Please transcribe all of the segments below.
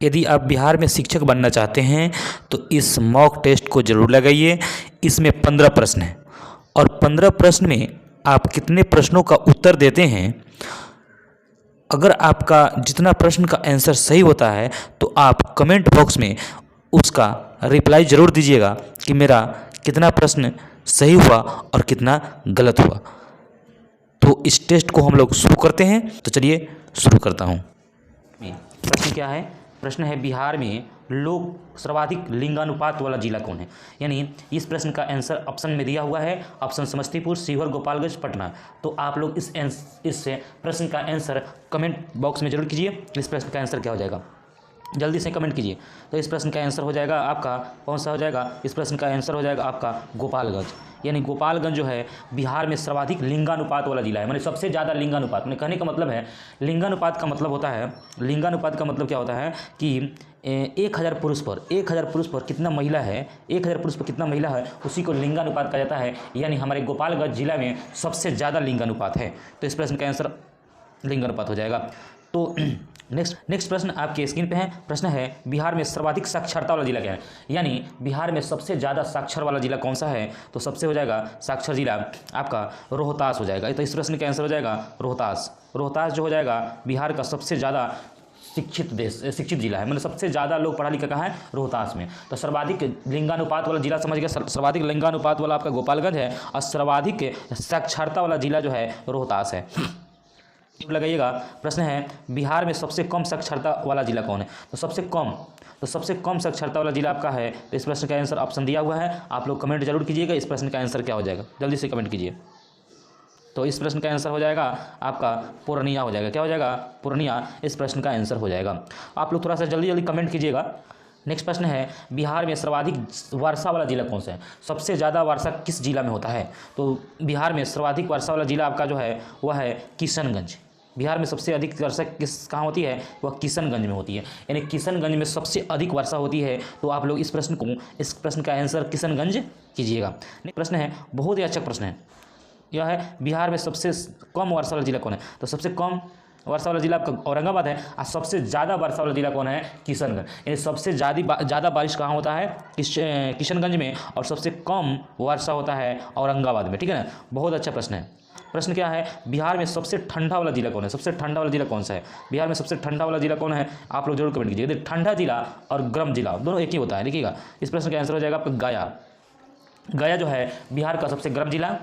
यदि आप बिहार में शिक्षक बनना चाहते हैं तो इस मॉक टेस्ट को ज़रूर लगाइए। इसमें 15 प्रश्न हैं और 15 प्रश्न में आप कितने प्रश्नों का उत्तर देते हैं, अगर आपका जितना प्रश्न का आंसर सही होता है तो आप कमेंट बॉक्स में उसका रिप्लाई ज़रूर दीजिएगा कि मेरा कितना प्रश्न सही हुआ और कितना गलत हुआ। तो इस टेस्ट को हम लोग शुरू करते हैं। तो चलिए शुरू करता हूँ। प्रश्न क्या है? प्रश्न है बिहार में लोग सर्वाधिक लिंगानुपात वाला जिला कौन है। यानी इस प्रश्न का आंसर ऑप्शन में दिया हुआ है, ऑप्शन समस्तीपुर, शिवहर, गोपालगंज, पटना। तो आप लोग इस प्रश्न का आंसर कमेंट बॉक्स में जरूर कीजिए। इस प्रश्न का आंसर क्या हो जाएगा, जल्दी से कमेंट कीजिए। तो इस प्रश्न का आंसर हो जाएगा आपका कौन सा हो जाएगा? इस प्रश्न का आंसर हो जाएगा आपका गोपालगंज। यानी गोपालगंज जो है बिहार में सर्वाधिक लिंगानुपात वाला जिला है, माने सबसे ज़्यादा लिंगानुपात। मैंने कहने का मतलब है, लिंगानुपात का मतलब होता है, लिंगानुपात का मतलब क्या होता है कि 1000 पुरुष पर कितना महिला है, 1000 पुरुष पर कितना महिला है, उसी को लिंगानुपात कहा जाता है। यानी हमारे गोपालगंज जिला में सबसे ज़्यादा लिंगानुपात है। तो इस प्रश्न का आंसर लिंगानुपात हो जाएगा। तो नेक्स्ट प्रश्न आपके स्क्रीन पे है। प्रश्न है बिहार में सर्वाधिक साक्षरता वाला जिला क्या है। यानी बिहार में सबसे ज़्यादा साक्षर वाला जिला कौन सा है? तो सबसे हो जाएगा साक्षर जिला आपका रोहतास हो जाएगा। तो इस प्रश्न का आंसर हो जाएगा रोहतास। रोहतास जो हो जाएगा बिहार का सबसे ज़्यादा शिक्षित जिला है, मतलब सबसे ज़्यादा लोग पढ़ा लिखा कहाँ है? रोहतास में। तो सर्वाधिक लिंगानुपात वाला जिला समझ गया, सर्वाधिक लिंगानुपात वाला आपका गोपालगंज है और सर्वाधिक साक्षरता वाला जिला जो है रोहतास है। लगाइएगा। प्रश्न है बिहार में सबसे कम साक्षरता वाला जिला कौन है। तो सबसे कम साक्षरता वाला जिला आपका है। तो इस प्रश्न का आंसर ऑप्शन दिया हुआ है, आप लोग कमेंट जरूर कीजिएगा। इस प्रश्न का आंसर क्या हो जाएगा, जल्दी से कमेंट कीजिए। तो इस प्रश्न का आंसर हो जाएगा आपका पूर्णिया हो जाएगा। क्या हो जाएगा? पूर्णिया इस प्रश्न का आंसर हो जाएगा। आप लोग थोड़ा सा जल्दी कमेंट कीजिएगा। नेक्स्ट प्रश्न है बिहार में सर्वाधिक वर्षा वाला जिला कौन सा है। सबसे ज़्यादा वर्षा किस जिला में होता है? तो बिहार में सर्वाधिक वर्षा वाला जिला आपका जो है वह है किशनगंज। बिहार में सबसे अधिक वर्षा कहाँ होती है? वह किशनगंज में होती है। यानी किशनगंज में सबसे अधिक वर्षा होती है। तो आप लोग इस प्रश्न का आंसर किशनगंज कीजिएगा। नेक्स्ट प्रश्न है बहुत ही अच्छा प्रश्न है, यह है बिहार में सबसे कम वर्षा वाला जिला कौन है। तो सबसे कम वर्षा वाला जिला आपका औरंगाबाद है और सबसे ज़्यादा वर्षा वाला जिला कौन है? किशनगंज। यानी सबसे ज़्यादा बारिश कहाँ होता है? किशनगंज में, और सबसे कम वर्षा होता है औरंगाबाद में। ठीक है ना, बहुत अच्छा प्रश्न है। प्रश्न क्या है बिहार में सबसे ठंडा वाला जिला कौन है। सबसे ठंडा वाला जिला कौन सा है? बिहार में सबसे ठंडा वाला जिला कौन है? आप लोग जरूर कमेंट कीजिए। देखिए ठंडा जिला और गर्म जिला दोनों एक ही होता है, देखिएगा। इस प्रश्न का आंसर हो जाएगा आपका गया। गया जो है बिहार का सबसे गर्म जिला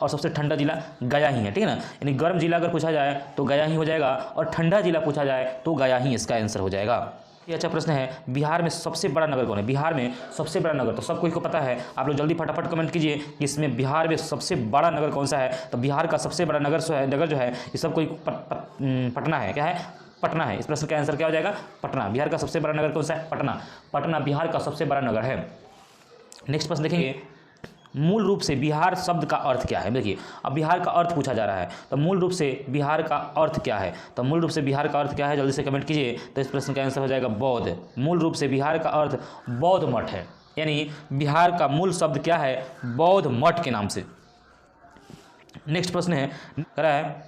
और सबसे ठंडा जिला गया ही है। ठीक है ना, यानी गर्म जिला अगर पूछा जाए तो गया ही हो जाएगा और ठंडा जिला पूछा जाए तो गया ही इसका आंसर हो जाएगा। ये अच्छा प्रश्न है बिहार में सबसे बड़ा नगर कौन है। बिहार में सबसे बड़ा नगर तो सब कोई को पता है, आप लोग जल्दी फटाफट कमेंट कीजिए कि इसमें बिहार में सबसे बड़ा नगर कौन सा है। तो बिहार का सबसे बड़ा नगर जो है ये सब कोई पटना है। क्या है? पटना है। इस प्रश्न का आंसर क्या हो जाएगा? पटना। बिहार का सबसे बड़ा नगर कौन सा है? पटना। पटना बिहार का सबसे बड़ा नगर है। नेक्स्ट प्रश्न देखेंगे, मूल रूप से बिहार शब्द का अर्थ क्या है। देखिए अब बिहार का अर्थ पूछा जा रहा है, तो मूल रूप से बिहार का अर्थ क्या है। तो मूल रूप से बिहार का अर्थ क्या है, जल्दी से कमेंट कीजिए। तो इस प्रश्न का आंसर हो जाएगा बौद्ध। मूल रूप से बिहार का अर्थ बौद्ध मठ है। यानी बिहार का मूल शब्द क्या है? बौद्ध मठ के नाम से। नेक्स्ट प्रश्न है कह रहा है,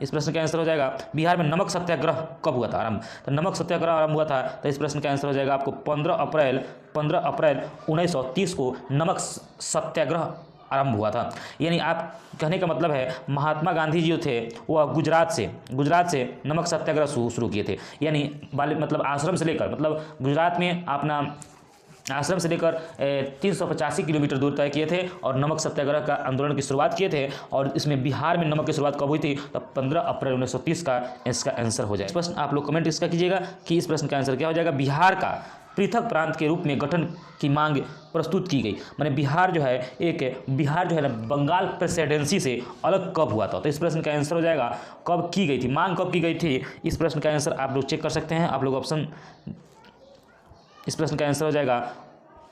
इस प्रश्न का आंसर हो जाएगा बिहार में नमक सत्याग्रह कब हुआ था आरंभ। तो नमक सत्याग्रह आरंभ हुआ था। तो इस प्रश्न का आंसर हो जाएगा आपको 15 अप्रैल 1930 को नमक सत्याग्रह आरंभ हुआ था। यानी आप कहने का मतलब है महात्मा गांधी जी जो थे वह गुजरात से नमक सत्याग्रह शुरू किए थे। यानी मतलब आश्रम से लेकर, मतलब गुजरात में अपना आश्रम से लेकर 385 किलोमीटर दूर तय किए थे और नमक सत्याग्रह का आंदोलन की शुरुआत किए थे। और इसमें बिहार में नमक की शुरुआत कब हुई थी? तो 15 अप्रैल 1930 का इसका आंसर हो जाएगा। प्रश्न आप लोग कमेंट इसका कीजिएगा कि इस प्रश्न का आंसर क्या हो जाएगा। बिहार का पृथक प्रांत के रूप में गठन की मांग प्रस्तुत की गई। माने बिहार जो है ना बंगाल प्रेसिडेंसी से अलग कब हुआ था। तो इस प्रश्न का आंसर हो जाएगा कब की गई थी, मांग कब की गई थी। इस प्रश्न का आंसर आप लोग चेक कर सकते हैं। आप लोग ऑप्शन, इस प्रश्न का आंसर हो जाएगा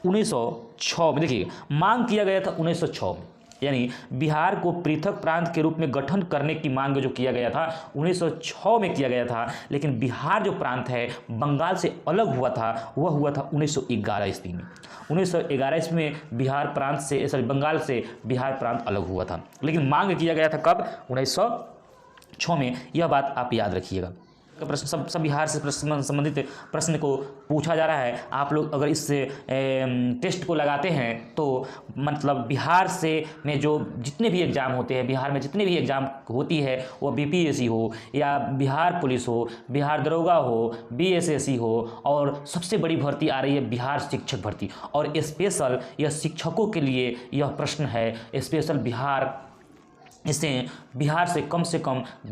1906 में। देखिए मांग किया गया था 1906 में। यानी बिहार को पृथक प्रांत के रूप में गठन करने की मांग जो किया गया था 1906 में किया गया था। लेकिन बिहार जो प्रांत है बंगाल से अलग हुआ था, वह हुआ था 1911 ईस्वी में। 1911 ईस्वी में बंगाल से बिहार प्रांत अलग हुआ था। लेकिन मांग किया गया था कब? 1906 में। यह बात आप याद रखिएगा। प्रश्न सब बिहार से संबंधित प्रश्न को पूछा जा रहा है। आप लोग अगर इस टेस्ट को लगाते हैं तो मतलब बिहार से में जो जितने भी एग्ज़ाम होते हैं, बिहार में जितने भी एग्ज़ाम होती है, वो बीपीएससी हो या बिहार पुलिस हो, बिहार दरोगा हो, बीएसएससी हो, और सबसे बड़ी भर्ती आ रही है बिहार शिक्षक भर्ती, और स्पेशल यह शिक्षकों के लिए यह प्रश्न है स्पेशल बिहार। इससे बिहार से कम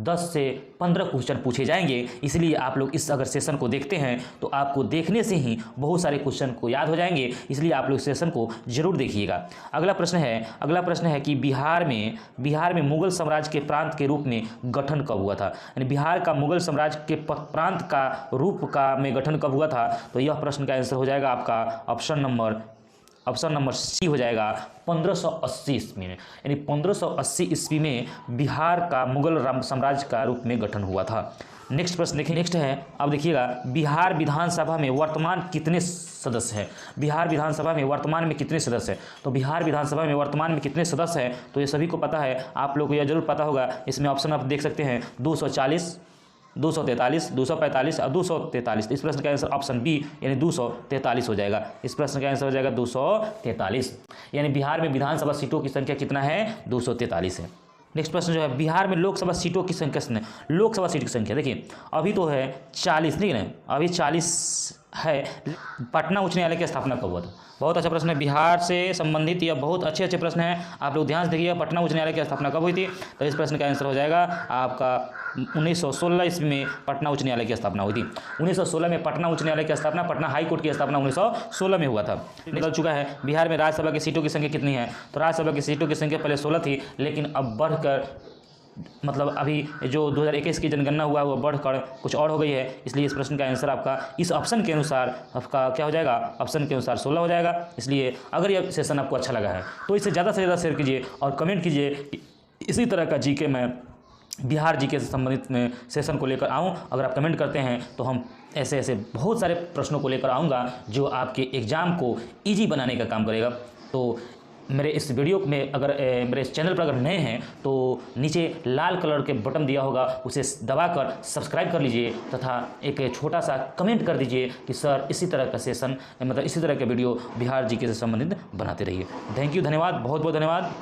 10 से 15 क्वेश्चन पूछे जाएंगे। इसलिए आप लोग इस अगर सेशन को देखते हैं तो आपको देखने से ही बहुत सारे क्वेश्चन को याद हो जाएंगे। इसलिए आप लोग सेशन को जरूर देखिएगा। अगला प्रश्न है कि बिहार में मुगल साम्राज्य के प्रांत के रूप में गठन कब हुआ था। यानी बिहार का मुगल साम्राज्य के प्रांत का रूप का में गठन कब हुआ था। तो यह प्रश्न का आंसर हो जाएगा आपका ऑप्शन नंबर सी हो जाएगा 1580 ईस्वी में। यानी 1580 ईस्वी में बिहार का मुगल साम्राज्य का रूप में गठन हुआ था। नेक्स्ट प्रश्न देखिए, नेक्स्ट है, अब देखिएगा, बिहार विधानसभा में वर्तमान कितने सदस्य हैं। बिहार विधानसभा में वर्तमान में कितने सदस्य हैं। तो बिहार विधानसभा में वर्तमान में कितने सदस्य हैं, तो ये सभी को पता है, आप लोग को यह जरूर पता होगा। इसमें ऑप्शन आप देख सकते हैं 240, 243, 245 और 243। इस प्रश्न का आंसर ऑप्शन बी यानी 243 हो जाएगा। इस प्रश्न का आंसर हो जाएगा 243। यानी बिहार में विधानसभा सीटों की संख्या कितना है, 243 है। नेक्स्ट प्रश्न जो है, बिहार में लोकसभा सीटों की संख्या कितनी है। लोकसभा सीट की संख्या देखिए, अभी तो है 40, ठीक है, अभी 40 है। पटना उच्च न्यायालय की स्थापना कब हुआ था। बहुत अच्छा प्रश्न है, बिहार से संबंधित यह बहुत अच्छे प्रश्न हैं। आप लोग ध्यान से देखिएगा, पटना उच्च न्यायालय की स्थापना कब हुई थी। तो इस प्रश्न का आंसर हो जाएगा आपका 1916 ईस्वी में पटना उच्च न्यायालय की स्थापना हुई थी। 1916 में पटना उच्च न्यायालय की स्थापना, पटना हाई कोर्ट की स्थापना 1916 में हुआ था। निकल चुका है। बिहार में राज्यसभा की सीटों की संख्या कितनी है। तो राज्यसभा की सीटों की संख्या पहले 16 थी, लेकिन अब बढ़कर मतलब अभी जो 2021 की जनगणना हुआ है वो बढ़कर कुछ और हो गई है। इसलिए इस प्रश्न का आंसर आपका इस ऑप्शन के अनुसार आपका क्या हो जाएगा, ऑप्शन के अनुसार 16 हो जाएगा। इसलिए अगर यह सेशन आपको अच्छा लगा है तो इसे ज़्यादा से ज़्यादा शेयर कीजिए और कमेंट कीजिए। इसी तरह का जीके मैं बिहार जीके से संबंधित में सेशन को लेकर आऊँ। अगर आप कमेंट करते हैं तो हम ऐसे बहुत सारे प्रश्नों को लेकर आऊँगा जो आपके एग्ज़ाम को ईजी बनाने का काम करेगा। तो मेरे इस वीडियो में अगर मेरे इस चैनल पर अगर नए हैं तो नीचे लाल कलर के बटन दिया होगा, उसे दबाकर सब्सक्राइब कर लीजिए तथा एक छोटा सा कमेंट कर दीजिए कि सर इसी तरह का सेशन मतलब इसी तरह का वीडियो बिहार जीके से संबंधित बनाते रहिए। थैंक यू, धन्यवाद, बहुत बहुत धन्यवाद।